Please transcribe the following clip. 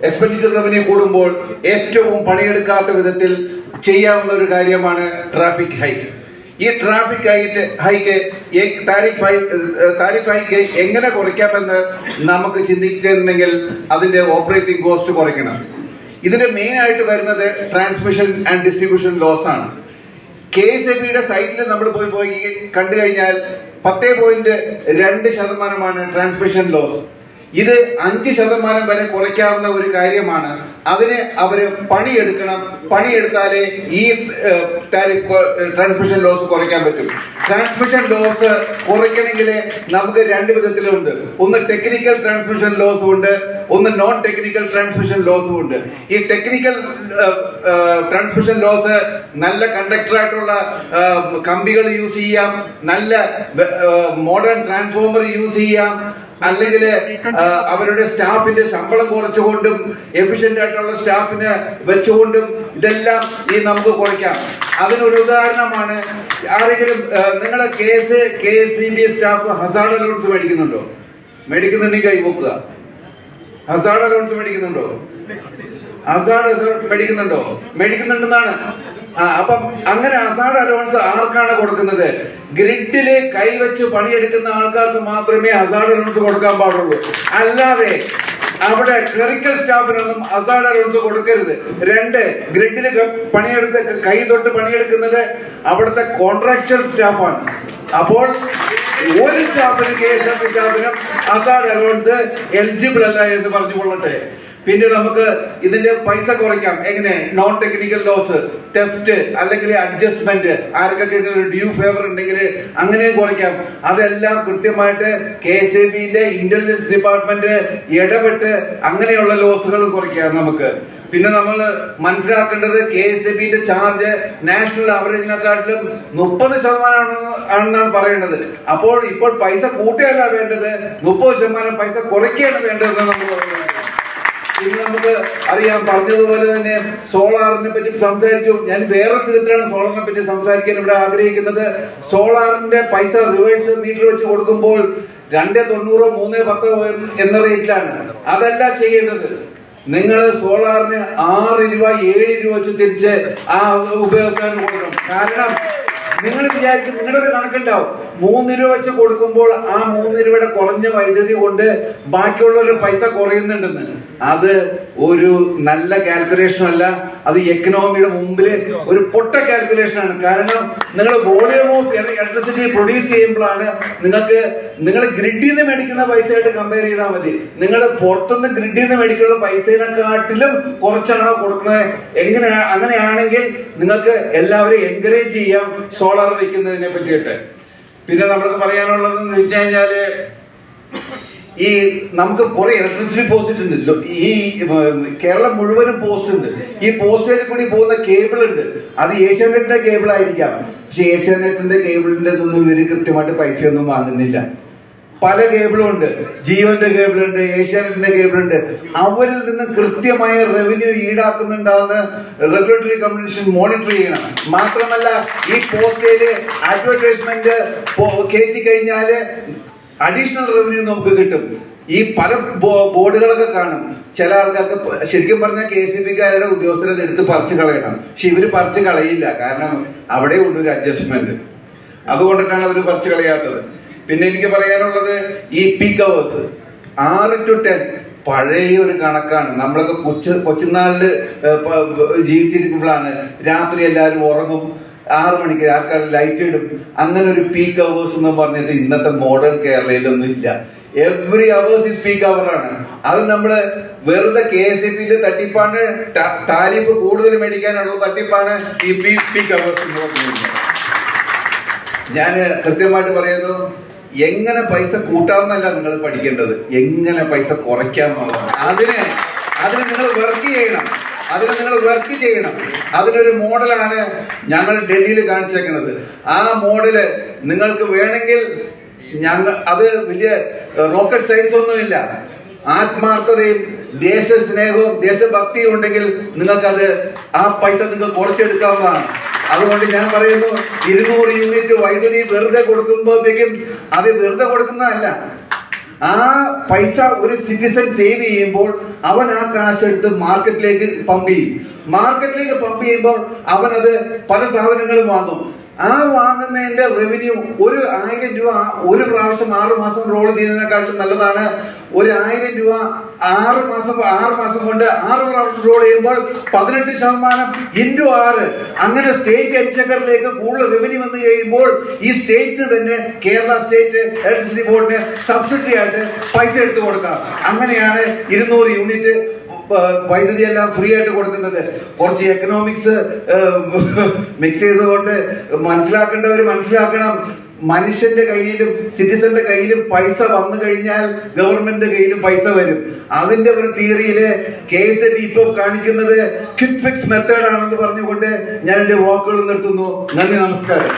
Expenditure revenue കൂടുമ്പോൾ ഏറ്റവും പണിയെടുക്കാത്ത വിധത്തിൽ ചെയ്യാവുന്ന ഒരു കാര്യമാണ് ട്രാഫിക് ഹൈക്ക്. ഈ ട്രാഫിക് ഹൈക്ക് താരിഫ് ഹൈക്ക് എങ്ങനെ കുറയ്ക്കാമെന്ന് നമുക്ക് ചിന്തിച്ചിട്ടുണ്ടെങ്കിൽ അതിന്റെ ഓപ്പറേറ്റിംഗ് കോസ്റ്റ് കുറയ്ക്കണം. ഇതിന്റെ മെയിൻ ആയിട്ട് വരുന്നത് ട്രാൻസ്മിഷൻ ആൻഡ് ഡിസ്ട്രിബ്യൂഷൻ ലോസ് ആണ്. KSABയുടെ സൈറ്റിൽ നമ്മൾ പോയി കണ്ടു കഴിഞ്ഞാൽ 10.2% ട്രാൻസ്മിഷൻ ലോസ്. ഇത് 5% വരെ കുറയ്ക്കാവുന്ന ഒരു കാര്യമാണ്. അതിന് അവര് പണിയെടുത്താലേ ഈ ട്രാൻസ്മിഷൻ ലോസ് കുറയ്ക്കാൻ പറ്റും. ട്രാൻസ്മിഷൻ ലോസ് കുറയ്ക്കണമെങ്കിൽ നമുക്ക് രണ്ട് വിധത്തിലുണ്ട്. ഒന്ന് ടെക്നിക്കൽ ട്രാൻസ്മിഷൻ ലോസും ഉണ്ട്, ഒന്ന് നോൺ ടെക്നിക്കൽ ട്രാൻസ്മിഷൻ ലോസും ഉണ്ട്. ഈ ടെക്നിക്കൽ ട്രാൻസ്മിഷൻ ലോസ് നല്ല കണ്ടക്ടറായിട്ടുള്ള കമ്പികൾ യൂസ് ചെയ്യാം, നല്ല മോഡേൺ ട്രാൻസ്ഫോമർ യൂസ് ചെയ്യാം, അല്ലെങ്കിൽ അവരുടെ സ്റ്റാഫിന്റെ ശമ്പളം കുറച്ചുകൊണ്ടും എഫിഷ്യന്റ് ആയിട്ടുള്ള സ്റ്റാഫിന് വെച്ചുകൊണ്ടും ഇതെല്ലാം നമുക്ക് കുറയ്ക്കാം. അതിനൊരു ഉദാഹരണമാണ്, ആരെങ്കിലും നിങ്ങളെ KSEB സ്റ്റാഫ് ഹസാർഡ് അലൗൺസ് മേടിക്കുന്നുണ്ടെങ്കിൽ കൈവക്കുക. ഹസാർഡ് അലൗൺസ് മേടിക്കുന്നുണ്ടോ? മേടിക്കുന്നുണ്ടെന്നാണ്. അപ്പം അങ്ങനെ ഹസാർഡ് അലവൻസ് ആർക്കാണ് കൊടുക്കുന്നത്? ഗ്രിഡില് കൈവച്ച് പണിയെടുക്കുന്ന ആൾക്കാർക്ക് മാത്രമേ ഹസാർഡ് അലവൻസ് കൊടുക്കാൻ പാടുള്ളൂ. അല്ലാതെ അവിടെ ക്ലറിക്കൽ സ്റ്റാഫിനൊന്നും ഹസാർഡ് അലവൻസ് കൊടുക്കരുത്. രണ്ട്, ഗ്രിഡില് കൈ തൊട്ട് പണിയെടുക്കുന്നത് അവിടുത്തെ കോൺട്രാക്ച്വൽ സ്റ്റാഫാണ്. അപ്പോൾ ഒരു സ്റ്റാഫിന് KSAB സ്റ്റാഫിനും ഹസാർഡ് അലവൻസ് എലിജിബിൾ അല്ല എന്ന് പറഞ്ഞു കൊള്ളട്ടെ. പിന്നെ നമുക്ക് ഇതിന്റെ പൈസ കുറയ്ക്കാം. എങ്ങനെ? നോൺ ടെക്നിക്കൽ ലോസ്, ടെഫ്റ്റ്, അല്ലെങ്കിൽ അഡ്ജസ്റ്റ്മെന്റ്, ആർക്കൊക്കെ ഒരു ഡ്യൂ ഫേവർ ഉണ്ടെങ്കിൽ അങ്ങനെയും കുറയ്ക്കാം. അതെല്ലാം കൃത്യമായിട്ട് KSABന്റെ ഇന്റലിജൻസ് ഡിപ്പാർട്ട്മെന്റ് ഇടപെട്ട് അങ്ങനെയുള്ള ലോസുകൾ കുറയ്ക്കാം നമുക്ക്. പിന്നെ നമ്മൾ മനസ്സിലാക്കേണ്ടത് KSABന്റെ ചാർജ് നാഷണൽ ആവറേജിനെക്കാട്ടിലും 30% ആണെന്നാണ് പറയേണ്ടത്. അപ്പോൾ ഇപ്പോൾ പൈസ കൂട്ടുകയല്ല വേണ്ടത്, 30% പൈസ കുറയ്ക്കുകയാണ് വേണ്ടതെന്ന് നമ്മൾ പറയുന്നത്. ഇന്ന് നമുക്ക് അറിയാം, പറഞ്ഞതുപോലെ തന്നെ സോളാറിനെ പറ്റി സംസാരിച്ചു. ഞാൻ വേറെ വിധത്തിലാണ് സോളാറിനെ പറ്റി സംസാരിക്കാൻ ഇവിടെ ആഗ്രഹിക്കുന്നത്. സോളാറിന്റെ പൈസ റിവേഴ്സ് മീറ്റർ വെച്ച് കൊടുക്കുമ്പോൾ 2.90, 3.10 എന്ന റേറ്റിലാണ്. അതല്ല ചെയ്യേണ്ടത്. നിങ്ങൾ സോളാറിന് 6 രൂപ 7 രൂപ വെച്ച് തിരിച്ച് ആ ഉപയോഗക്കാരന് കൊടുക്കണം. കാരണം നിങ്ങൾ വിചാരിക്കും, നിങ്ങളുടെ ഒരു കണക്കുണ്ടാവും, 3 രൂപ വെച്ച് കൊടുക്കുമ്പോൾ ആ 3 രൂപയുടെ കുറഞ്ഞ വൈദ്യുതി കൊണ്ട് ബാക്കിയുള്ളവരുടെ പൈസ കുറയുന്നുണ്ടെന്ന്. അത് ഒരു നല്ല കാൽക്കുലേഷൻ അല്ല. അത് എക്കണോമിയുടെ മുമ്പിൽ ഒരു പൊട്ട കാൽക്കുലേഷൻ ആണ്. കാരണം നിങ്ങൾ വോളിയം ഓഫ് ഇലക്ട്രിസിറ്റി പ്രൊഡ്യൂസ് ചെയ്യുമ്പോഴാണ് നിങ്ങൾ ഗ്രിഡിൽ നിന്ന് മേടിക്കുന്ന പൈസയായിട്ട് കമ്പയർ ചെയ്താൽ മതി. നിങ്ങൾ പുറത്തുനിന്ന് ഗ്രിഡിൽ നിന്ന് മേടിക്കുന്ന പൈസയെക്കാട്ടിലും കുറച്ചാണോ കൊടുക്കുന്നത്? അങ്ങനെയാണെങ്കിൽ നിങ്ങൾക്ക് എല്ലാവരെയും എൻകറേജ് ചെയ്യാം സോളാർ വയ്ക്കുന്നതിനെ പറ്റിയിട്ട്. പിന്നെ നമുക്ക് പറയാനുള്ളതെന്ന് വെച്ച് കഴിഞ്ഞാല്, ഈ നമുക്ക് കുറെ ഇലക്ട്രിസിറ്റി പോസ്റ്റ് ഉണ്ട്. ഈ കേരളം മുഴുവനും പോസ്റ്റ് ഉണ്ട്. ഈ പോസ്റ്റിൽ കൂടി പോകുന്ന കേബിൾ ഉണ്ട്. അത് ഏഷ്യാനെറ്റിന്റെ കേബിൾ ആയിരിക്കാം. പക്ഷെ ഏഷ്യാനെറ്റിന്റെ കേബിളിന്റെ ഒന്നും ഇവര് കൃത്യമായിട്ട് പൈസയൊന്നും വാങ്ങുന്നില്ല. പല കേബിളും ഉണ്ട്. ജിയോന്റെ കേബിൾ ഉണ്ട്, ഏഷ്യാനെറ്റിന്റെ കേബിൾ ഉണ്ട്. അവരിൽ നിന്ന് കൃത്യമായ റവന്യൂ ഈടാക്കുന്നുണ്ടാവുന്ന റെഗുലേറ്ററി കമ്മീഷൻ മോണിറ്റർ ചെയ്യണം. മാത്രമല്ല, ഈ പോസ്റ്റേല് അഡ്വർടൈസ്മെന്റ് കയറ്റി കഴിഞ്ഞാല് അഡീഷണൽ റവന്യൂ നമുക്ക് കിട്ടും. ഈ പല ബോർഡുകളൊക്കെ കാണും. ചില ആൾക്കാർക്ക് ശരിക്കും പറഞ്ഞാൽ KSABക്കാരുടെ ഉദ്യോഗസ്ഥരെ എടുത്ത് പറിച്ചു കളയണം. പക്ഷെ ഇവര് പറിച്ചു കളയില്ല. കാരണം അവിടെ ഉണ്ട് ഒരു അഡ്ജസ്റ്റ്മെന്റ്. അതുകൊണ്ടിട്ടാണ് അവർ പറിച്ചു കളയാത്തത്. പിന്നെ എനിക്ക് പറയാനുള്ളത്, ഈ പീക്ക് അവേഴ്സ് 6 to 10 പഴയ ഒരു കണക്കാണ്. നമ്മളൊക്കെ കൊച്ചുനാളില് ജീവിച്ചിരിക്കുമ്പോഴാണ് രാത്രി എല്ലാവരും ഉറങ്ങും, 6 മണിക്ക് ആൾക്കാർ ലൈറ്റ് ഇടും. അങ്ങനെ ഒരു പീക്ക് അവേഴ്സ് എന്ന് പറഞ്ഞിട്ട് ഇന്നത്തെ മോഡേൺ കേരളയിലൊന്നും ഇല്ല. എവറി അവേഴ്സ് ഇസ് പീക്ക് അവർ ആണ്. അത് നമ്മള് വെറുതെ KSABന്റെ തട്ടിപ്പാണ്. താരിഫ് കൂടുതൽ മേടിക്കാനുള്ള തട്ടിപ്പാണ് ഈ പീക്ക് അവേഴ്സ് എന്ന് പറഞ്ഞിരുന്നത്. ഞാൻ കൃത്യമായിട്ട് പറയുന്നു, എങ്ങനെ പൈസ കൂട്ടാമെന്നല്ല നിങ്ങൾ പഠിക്കേണ്ടത്, എങ്ങനെ പൈസ കുറയ്ക്കാമെന്നുള്ളത്. അതിന് നിങ്ങൾ വർക്ക് ചെയ്യണം. അതിനൊരു മോഡലാണ് ഞങ്ങൾ ഡൽഹിയിൽ കാണിച്ചേക്കുന്നത്. ആ മോഡല് നിങ്ങൾക്ക് വേണമെങ്കിൽ അത് വലിയ റോക്കറ്റ് സയൻസ് ഒന്നുമില്ല. ആത്മാർത്ഥതയും ദേശസ്നേഹവും ദേശഭക്തിയും ഉണ്ടെങ്കിൽ നിങ്ങൾക്കത് ആ പൈസ നിങ്ങൾക്ക് കുറച്ചെടുക്കാവുന്നതാണ്. അതുകൊണ്ട് ഞാൻ പറയുന്നു, 200 യൂണിറ്റ് വൈദ്യുതി വെറുതെ കൊടുക്കുമ്പോഴത്തേക്കും അത് വെറുതെ കൊടുക്കുന്നതല്ല. ആ പൈസ ഒരു സിറ്റിസൺ സേവ് ചെയ്യുമ്പോൾ അവൻ ആ കാശ് എടുത്ത് മാർക്കറ്റിലേക്ക് പമ്പ് ചെയ്യും. മാർക്കറ്റിലേക്ക് പമ്പ് ചെയ്യുമ്പോൾ അവനത് പല സാധനങ്ങളും വാങ്ങും. ആ വാങ്ങുന്നതിന്റെ റവന്യൂ 1,000 രൂപ ഒരു പ്രാവശ്യം 6 മാസം റോൾ ചെയ്യുന്നതിനെക്കാളും നല്ലതാണ് 1,000 രൂപ 6 മാസം കൊണ്ട് 6 പ്രാവശ്യം റോൾ ചെയ്യുമ്പോൾ 18% × 6. അങ്ങനെ സ്റ്റേറ്റ് എക്സ്ചക്കറിലേക്ക് കൂടുതൽ റവന്യൂ വന്നു കഴിയുമ്പോൾ ഈ സ്റ്റേറ്റിന് തന്നെ കേരള സ്റ്റേറ്റ് ഇലക്ട്രിസിറ്റി ബോർഡിന് സബ്സിഡി ആയിട്ട് പൈസ എടുത്തു കൊടുക്കാം. അങ്ങനെയാണ് 200 യൂണിറ്റ് വൈദ്യുതി എല്ലാം ഫ്രീ ആയിട്ട് കൊടുക്കുന്നത്. കുറച്ച് എക്കണോമിക്സ് മിക്സ് ചെയ്തുകൊണ്ട് മനസ്സിലാക്കേണ്ടവർ മനസ്സിലാക്കണം. മനുഷ്യന്റെ കയ്യിലും സിറ്റിസന്റെ കയ്യിലും പൈസ വന്നു കഴിഞ്ഞാൽ ഗവൺമെന്റിന്റെ കയ്യിലും പൈസ വരും. അതിന്റെ ഒരു തിയറിയില് KSB ഇപ്പോൾ കാണിക്കുന്നത് ക്വിക്ക് ഫിക്സ് മെത്തേഡ് ആണെന്ന് പറഞ്ഞുകൊണ്ട് ഞാൻ എന്റെ വാക്കുകൾ നിർത്തുന്നു. നന്ദി, നമസ്കാരം.